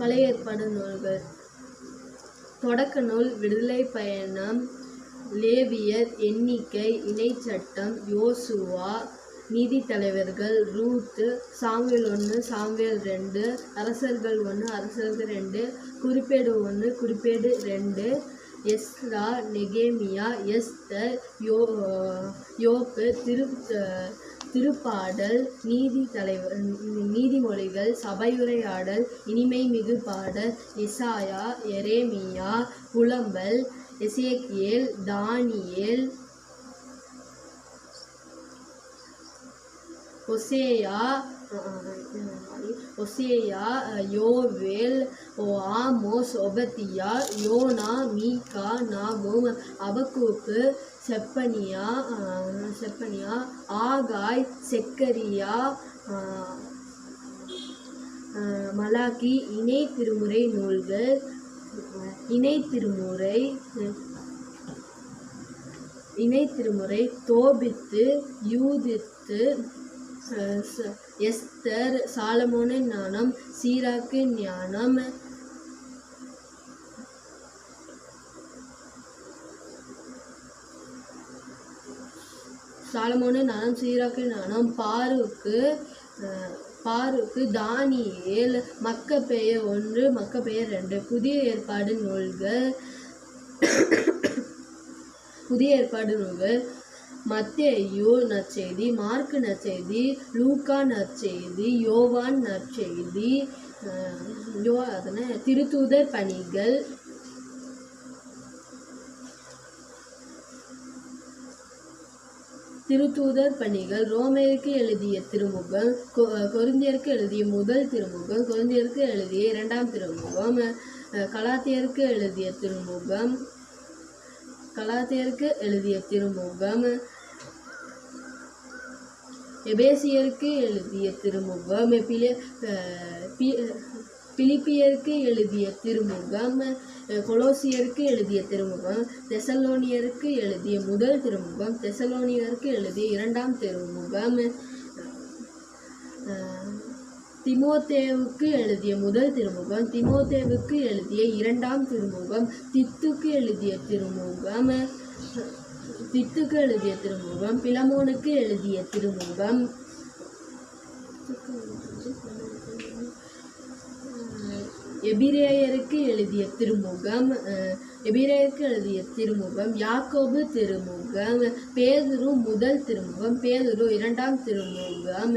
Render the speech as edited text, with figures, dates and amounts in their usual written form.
பழைய ஏற்பாடு நூல்கள். தொடக்க நூல், விடுதலை பயணம், லேவியர், எண்ணிக்கை, இணைச்சட்டம், யோசுவா, நீதித்தலைவர்கள், ரூத், சாமுவேல் 1, சாமுவேல் 2, அரசர்கள் 1, அரசர்கள் 2, குறிப்பேடு 1, குறிப்பேடு 2, எஸ்ரா, நெகேமியா, எஸ்தர், யோப்பு, திருப்பாடல், நீதிமொழிகள், சபையுரையாடல், இனிமைமிகு பாடல், எசாயா, எரேமியா, புலம்பல், எசேக்கியேல், தானியேல், ஒசேயா, யோவேல், ஆமோஸ், ஒபதியா, யோனா, மீகா, நாகூம், அபக்கூக்கு, செப்பனியா, ஆகாய், செக்கரியா, மலாக்கி. இணை திருமுறை நூல்கள். இணை திருமுறை தோபித்து, யூதித்து, எஸ்தர், சாலமோனின் ஞானம், சீராக்கு ஞானம், சீராக்கு ஞானம், பாருக்கு, தானியேல், மக்கபேயர் 1, மக்கபேயர் 2. புதிய ஏற்பாடு நூல்கள். மத்தேயு நற்செய்தி, மார்க்கு நற்செய்தி, லூக்கா நற்செய்தி, யோவான் நற்செய்தி, திருத்தூதர் பணிகள். ரோமேருக்கு எழுதிய திருமுகம், கொரிந்தியருக்கு எழுதிய முதல் திருமுகம், கொரிந்தியருக்கு எழுதிய இரண்டாம் திருமுகம், கலாத்தியருக்கு எழுதிய திருமுகம், எபேசியருக்கு எழுதிய திருமுகம், பிலிப்பியருக்கு எழுதிய திருமுகம், கொலோசியருக்கு எழுதிய திருமுகம், தெசலோனியருக்கு எழுதிய முதல் திருமுகம், தெசலோனியருக்கு எழுதிய இரண்டாம் திருமுகம், திமோத்தேவுக்கு எழுதிய முதல் திருமுகம், திமோத்தேவுக்கு எழுதிய இரண்டாம் திருமுகம், தித்துக்கு எழுதிய திருமுகம், பிலமோனுக்கு எழுதிய திருமுகம், எபிரேயருக்கு எழுதிய திருமுகம், யாக்கோபு திருமுகம், பேதுரு முதல் திருமுகம், பேதுரு இரண்டாம் திருமுகம்,